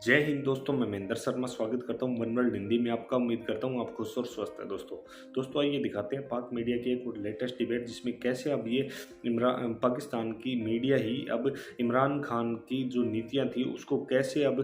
जय हिंद दोस्तों। मैं महेंद्र शर्मा स्वागत करता हूं वन वर्ल्ड हिंदी में आपका। उम्मीद करता हूं आप खुश और स्वस्थ हैं। दोस्तों आइए दिखाते हैं पाक मीडिया की एक लेटेस्ट डिबेट, जिसमें कैसे अब ये इमरान पाकिस्तान की मीडिया ही अब इमरान खान की जो नीतियां थी उसको कैसे अब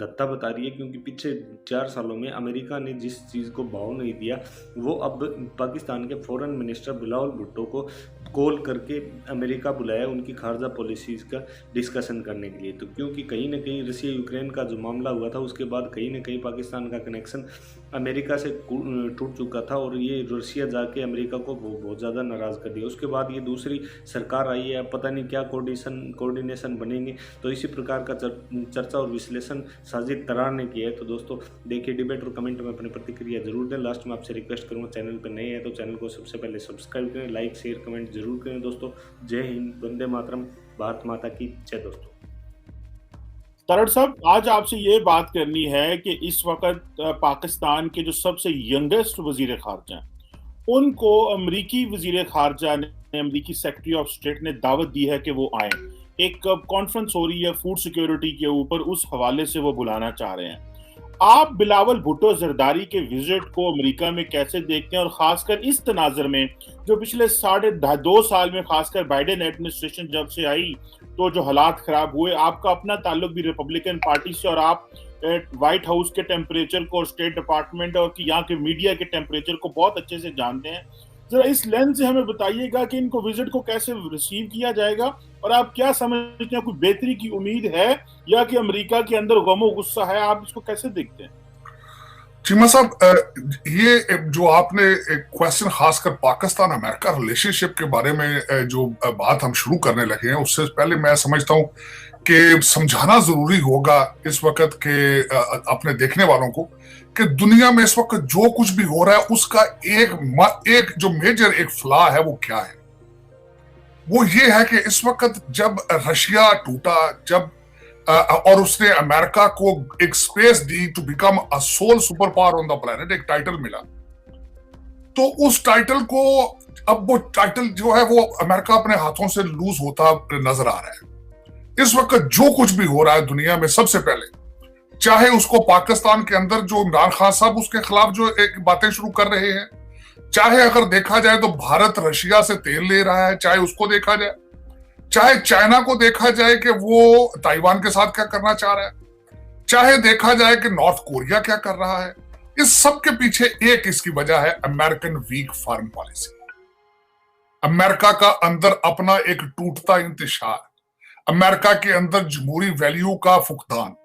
धत्ता बता रही है। क्योंकि पिछले 4 सालों में अमेरिका ने जिस चीज़ को भाव नहीं दिया, वो अब पाकिस्तान के फॉरेन मिनिस्टर बिलावल भुट्टो को कॉल करके अमेरिका बुलाया उनकी खारजा पॉलिसीज़ का डिस्कशन करने के लिए। तो क्योंकि कहीं ना कहीं रशिया यूक्रेन का जो मामला हुआ था, उसके बाद कहीं ना कहीं पाकिस्तान का कनेक्शन अमेरिका से टूट चुका था और ये रशिया जाके अमेरिका को बहुत ज़्यादा नाराज़ कर दिया। उसके बाद ये दूसरी सरकार आई है, पता नहीं क्या कोऑर्डिनेशन बनेंगे। तो इसी प्रकार का चर्चा और विश्लेषण साजिद तरार ने किया है। तो दोस्तों देखिए डिबेट और कमेंट में अपनी प्रतिक्रिया जरूर दें। लास्ट में आपसे रिक्वेस्ट करूँगा, चैनल पर नए हैं तो चैनल को सबसे पहले सब्सक्राइब करें, लाइक शेयर कमेंट जरूर करें। दोस्तों जय हिंद, वंदे मातरम, भारत माता की जय। दोस्तों तरड़ साहब, आज आपसे ये बात करनी है कि इस वक्त पाकिस्तान के जो सबसे यंगेस्ट वजीर खारजा हैं, उनको अमरीकी वजीर खारजा ने, अमरीकी सेक्रेटरी ऑफ स्टेट ने दावत दी है कि वो आए। एक कॉन्फ्रेंस हो रही है फूड सिक्योरिटी के ऊपर, उस हवाले से वो बुलाना चाह रहे हैं। आप बिलावल भुट्टो जरदारी के विजिट को अमेरिका में कैसे देखते हैं, और खासकर इस तनाजर में जो पिछले 2.5 साल में खासकर बाइडेन एडमिनिस्ट्रेशन जब से आई तो जो हालात खराब हुए। आपका अपना ताल्लुक भी रिपब्लिकन पार्टी से, और आप व्हाइट हाउस के टेम्परेचर को, स्टेट डिपार्टमेंट और यहाँ के मीडिया के टेम्परेचर को बहुत अच्छे से जानते हैं। जरा इस लेंस से हमें बताइएगा कि इनको विजिट को कैसे रिसीव किया जाएगा, और आप क्या समझते हैं, कोई बेहतरी की उम्मीद है या कि अमेरिका के अंदर गमो गुस्सा है? आप इसको कैसे देखते हैं? चीमा साहब, ये जो आपने एक क्वेश्चन खासकर पाकिस्तान अमेरिका रिलेशनशिप के बारे में जो बात हम शुरू करने लगे हैं, उससे पहले मैं समझता हूं कि समझाना जरूरी होगा इस वक्त के अपने देखने वालों को कि दुनिया में इस वक्त जो कुछ भी हो रहा है उसका एक जो मेजर एक फ्लॉ है वो क्या है। वो ये है कि इस वक्त जब रशिया टूटा, जब और उसने अमेरिका को एक स्पेस दी to become a sole super power on the planet, एक टाइटल मिला, तो उस टाइटल को अब वो टाइटल जो है वो अमेरिका अपने हाथों से लूज होता नजर आ रहा है। इस वक्त जो कुछ भी हो रहा है दुनिया में, सबसे पहले चाहे उसको पाकिस्तान के अंदर जो इमरान खान साहब उसके खिलाफ जो एक बातें शुरू कर रहे हैं, चाहे अगर देखा जाए तो भारत रशिया से तेल ले रहा है, चाहे उसको देखा जाए, चाहे चाइना को देखा जाए कि वो ताइवान के साथ क्या करना चाह रहा है, चाहे देखा जाए कि नॉर्थ कोरिया क्या कर रहा है, इस सब के पीछे एक इसकी वजह है American weak foreign policy. America का अंदर अपना एक टूटता इंतशार, अमेरिका के अंदर जमहूरी वैल्यू का फुकदान,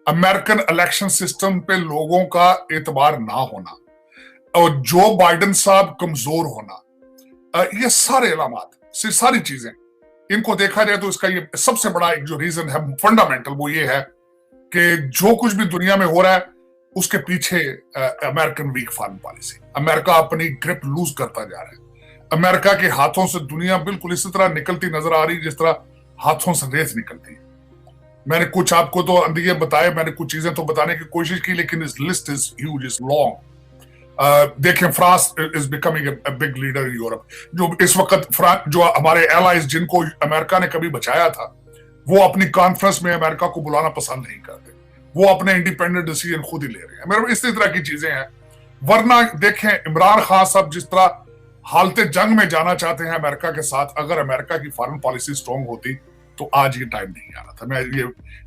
अमेरिकन इलेक्शन सिस्टम पे लोगों का एतबार ना होना और जो बाइडेन साहब कमजोर होना, ये सारे इलामात, सारी चीजें इनको देखा जाए तो इसका ये सबसे बड़ा एक जो रीजन है फंडामेंटल, वो ये है कि जो कुछ भी दुनिया में हो रहा है उसके पीछे American weak foreign policy. America अपनी ग्रिप लूज करता जा रहा है। अमेरिका के हाथों से दुनिया बिल्कुल इसी तरह निकलती नजर आ रही है जिस तरह हाथों से रेत निकलती है। मैंने कुछ आपको तो अंदिये बताए, मैंने कुछ चीजें तो बताने की कोशिश की, लेकिन इस list is huge, is long. देखें, France is becoming a big leader in Europe. जो इस वक्त फ्रांस, जो हमारे एलाइज जिनको अमेरिका ने कभी बचाया था, वो अपनी कॉन्फ्रेंस में अमेरिका को बुलाना पसंद नहीं करते, वो अपने इंडिपेंडेंट डिसीजन खुद ही ले रहे हैं। मेरे इसी तरह की चीजें हैं। वरना देखें, इमरान खान साहब जिस तरह हालते जंग में जाना चाहते हैं अमेरिका के साथ, अगर अमेरिका की फॉरेन पॉलिसी स्ट्रांग होती तो आज ये टाइम नहीं आ रहा था। मैं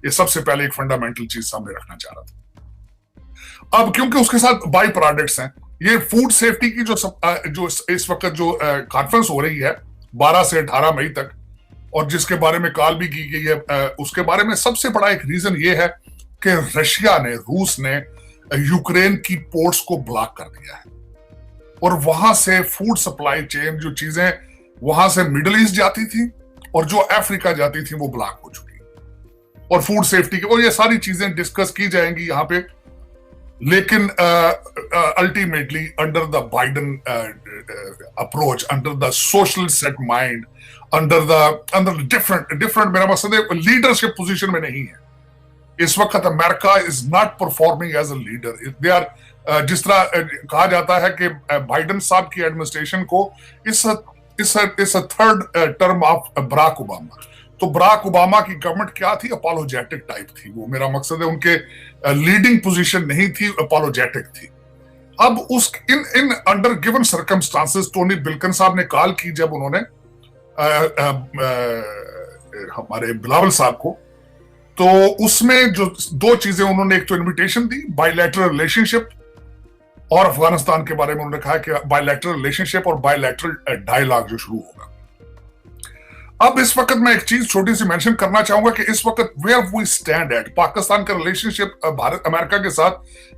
ये सबसे पहले एक फंडामेंटल चीज सामने रखना चाह रहा था। अब क्योंकि उसके साथ बाई प्रोडक्ट्स हैं, ये फूड सेफ्टी की जो इस वक्त जो कॉन्फ्रेंस हो रही है 12 से 18 मई तक, और जिसके बारे में कॉल भी की गई है, उसके बारे में सबसे बड़ा एक रीजन ये है कि रशिया ने, रूस ने यूक्रेन की पोर्ट्स को ब्लॉक कर दिया है, और वहां से फूड सप्लाई चेन, जो चीजें वहां से मिडिल ईस्ट जाती थी और जो अफ्रीका जाती थी, वो ब्लॉक हो चुकी है। और फूड सेफ्टी की, और ये सारी चीजें डिस्कस की जाएंगी यहाँ पे, लेकिन ultimately under the Biden approach, under the social set mind, under different मेरा मकसद है लीडरशिप पोजीशन में नहीं है इस वक्त। America is not performing as a leader. They are, जिस तरह कहा जाता है कि बाइडेन साहब की एडमिनिस्ट्रेशन को इस third term of Barack Obama, तो बराक ओबामा की गवर्नमेंट क्या थी, अपोलोजेटिक टाइप थी। वो मेरा मकसद है, उनके लीडिंग पोजीशन नहीं थी, अपोलोजेटिक थी। अब उस in under given circumstances Tony Blinken साहब ने कॉल की जब उन्होंने हमारे बिलावल साहब को, तो उसमें जो दो चीजें उन्होंने, एक तो इनविटेशन दी बायलैटरल रिलेशनशिप, और अफगानिस्तान के बारे में उन्होंने कहा कि बायलैटरल रिलेशनशिप और बायलैटरल डायलॉग जो शुरू होगा। अब इस वक्त मैं एक चीज छोटी सी मेंशन करना चाहूंगा कि इस वक्त where we stand at, Pakistan का रिलेशनशिप भारत अमेरिका के साथ,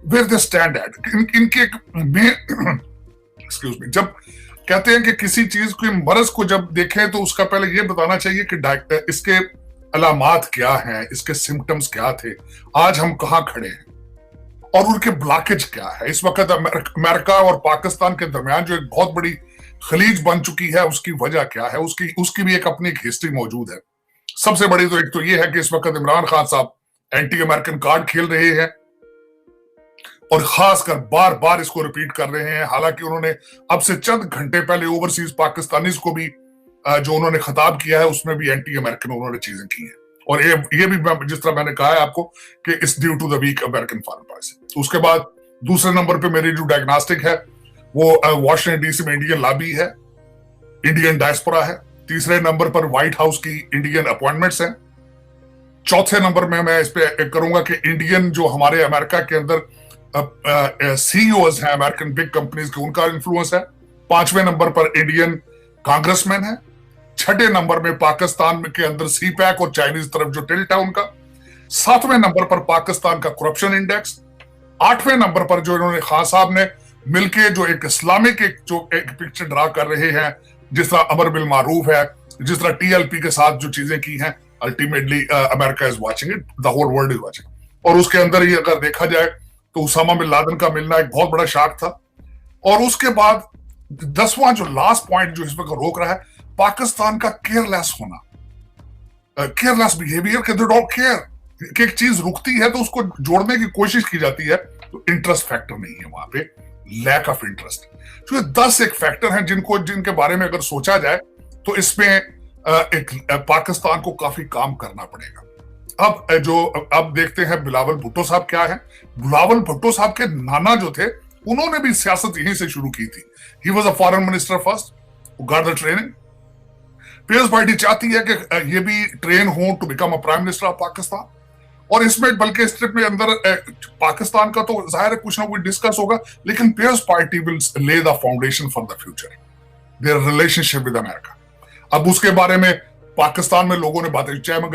वेयर दे स्टैंड एट, इनके एक्सक्यूज मी, जब कहते हैं कि किसी चीज के मर्ज को जब देखें तो उसका पहले ये बताना चाहिए कि इसके अलामात क्या हैं, इसके सिम्टम्स क्या थे, आज हम कहां खड़े हैं, और उनके ब्लॉकेज क्या है। इस वक्त अमेरिका और पाकिस्तान के दरमियान जो एक बहुत बड़ी खलीज बन चुकी है, उसकी वजह क्या है, उसकी भी एक अपनी एक हिस्ट्री मौजूद है। सबसे बड़ी तो एक तो ये है कि इस वक्त इमरान खान साहब एंटी अमेरिकन कार्ड खेल रहे हैं, और खासकर बार बार इसको रिपीट कर रहे हैं। हालांकि उन्होंने अब से चंद घंटे पहले ओवरसीज पाकिस्तानीज को भी जो उन्होंने खिताब किया है, उसमें भी एंटी अमेरिकन उन्होंने चीजें की हैं। और ये भी जिस तरह मैंने कहा है आपको कि it's due to the weak American foreign policy. उसके बाद दूसरे नंबर पे मेरी जो डायग्नोस्टिक है वो वॉशिंगटन डीसी में इंडियन लॉबी है, इंडियन डायस्पोरा है। तीसरे नंबर पर व्हाइट हाउस की इंडियन अपॉइंटमेंट्स हैं। चौथे नंबर में मैं इस पे करूंगा कि इंडियन जो हमारे अमेरिका के अंदर सीईओज हैं अमेरिकन बिग कंपनीज के, उनका इन्फ्लुएंस है। पांचवें नंबर पर इंडियन कांग्रेसमैन है। छठे नंबर में पाकिस्तान के अंदर सीपैक और चाइनीज तरफ जो टिल्ट है उनका। सातवें नंबर पर पाकिस्तान का करप्शन इंडेक्स। आठवें नंबर पर जो इन्होंने खान साहब ने मिलके जो एक इस्लामिक एक पिक्चर ड्रा कर रहे हैं, जिस तरह अमर बिल मारूफ है, जिस तरह टीएलपी के साथ जो चीजें की हैं, ultimately America is watching it, the whole world is watching. और उसके अंदर ही अगर देखा जाए तो उसामा बिन लादेन का मिलना एक बहुत बड़ा शॉक था। और उसके बाद 10वां जो लास्ट पॉइंट जो इस वक्त रोक रहा है, पाकिस्तान का केयरलेस होना, केयरलेस बिहेवियर, के दे डोंट केयर कि एक चीज रुकती है तो उसको जोड़ने की कोशिश की जाती है, तो इंटरेस्ट फैक्टर नहीं है वहां पे, लैक ऑफ इंटरेस्ट। तो ये 10 एक फैक्टर हैं जिनके बारे में अगर सोचा जाए तो इसमें एक पाकिस्तान को काफी काम करना पड़ेगा। अब देखते हैं बिलावल भुट्टो साहब क्या है। बिलावल भुट्टो साहब के नाना जो थे, उन्होंने भी सियासत यहीं से शुरू की थी। He was a foreign minister first, got the training. Peoples Party चाहती है कि ये भी ट्रेन हो to become a prime minister of Pakistan. और इसमें बल्कि इस ट्रिप में अंदर पाकिस्तान का तो जाहिर है कुछ ना कुछ डिस्कस होगा, लेकिन Peoples Party will lay the foundation for the future, their relationship with America. अब उसके बारे में पाकिस्तान में लोगों ने बातें चाय में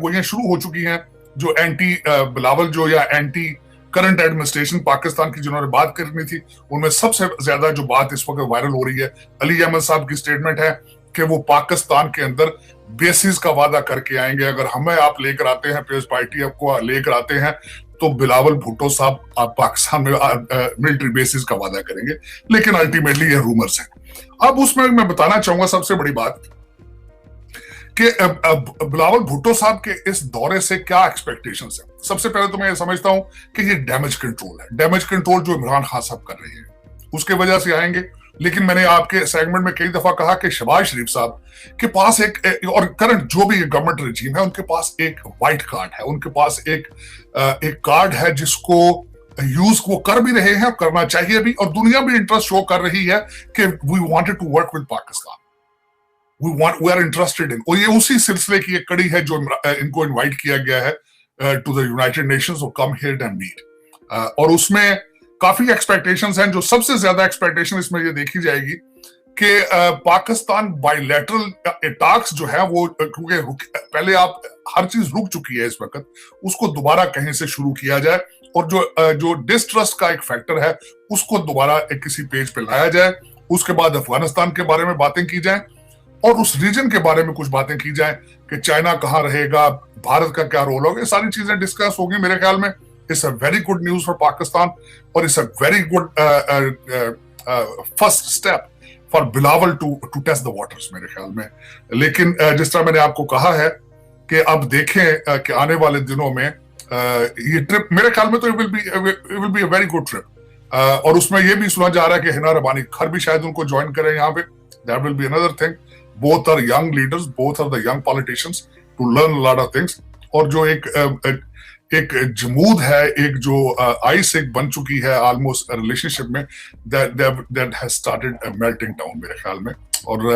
गोइयां शुरू हो चुकी हैं, जो एंटी बिलावल जो या एंटी करंट एडमिनिस्ट्रेशन पाकिस्तान की जिन्होंने बात करनी थी, उनमें सबसे ज्यादा जो बात इस वक्त वायरल हो रही है, अली अहमद साहब की स्टेटमेंट है कि वो पाकिस्तान के अंदर बेसिस का वादा करके आएंगे। अगर हमें आप लेकर आते हैं, पीपल्स पार्टी आपको लेकर आते हैं, तो बिलावल भुट्टो साहब आप पाकिस्तान में मिलिट्री बेसिस का वादा करेंगे। लेकिन अल्टीमेटली ये रूमर्स हैं। अब उसमें मैं बताना चाहूंगा सबसे बड़ी बात कि बिलावल भुट्टो साहब के इस दौरे से क्या एक्सपेक्टेशंस है। सबसे पहले तो मैं ये समझता हूं कि ये डैमेज कंट्रोल है, डैमेज कंट्रोल जो इमरान खान साहब कर रहे हैं उसके वजह से आएंगे। लेकिन मैंने आपके सेगमेंट में कई दफा कहा कि शहबाज शरीफ साहब के पास एक और करंट जो भी गवर्नमेंट रजीम है, उनके पास एक व्हाइट कार्ड है, उनके पास एक कार्ड है जिसको यूज वो कर भी रहे हैं और करना चाहिए भी, और दुनिया भी इंटरेस्ट शो कर रही है कि we wanted to work with Pakistan, we are interested in. और ये उसी सिलसिले की एक कड़ी है जो इनको इन्वाइट किया गया है to the United Nations, come here and meet. और उसमें काफी एक्सपेक्टेशंस हैं। जो सबसे ज्यादा एक्सपेक्टेशन इसमें ये देखी जाएगी कि पाकिस्तान बायलैटरल टॉक्स जो है वो, क्योंकि पहले आप हर चीज रुक चुकी है इस वक्त, उसको दोबारा कहीं से शुरू किया जाए, और जो डिस्ट्रस्ट का एक फैक्टर है उसको दोबारा किसी पेज पे लाया जाए। उसके बाद अफगानिस्तान के बारे में बातें की जाए, और उस रीजन के बारे में कुछ बातें की जाए कि चाइना कहाँ रहेगा, भारत का क्या रोल होगा। ये सारी चीजें डिस्कस होगी मेरे ख्याल में। It's a very good news for Pakistan, और it's a very good first step for Bilawal to test the waters मेरे ख्याल में। लेकिन जिस तरह मैंने आपको कहा है कि अब देखें कि आने वाले दिनों में ये ट्रिप मेरे ख्याल में तो it will be a very good trip. और उसमें ये भी सुना जा रहा है कि हिना रबानी खर भी शायद उनको ज्वाइन करें यहाँ पे, that will be another thing. both are young leaders, both are the young politicians to learn a lot of things. और जो एक जमूद है, एक जो आइस एक बन चुकी है ऑलमोस्ट रिलेशनशिप में, that has started melting down मेरे ख्याल में. और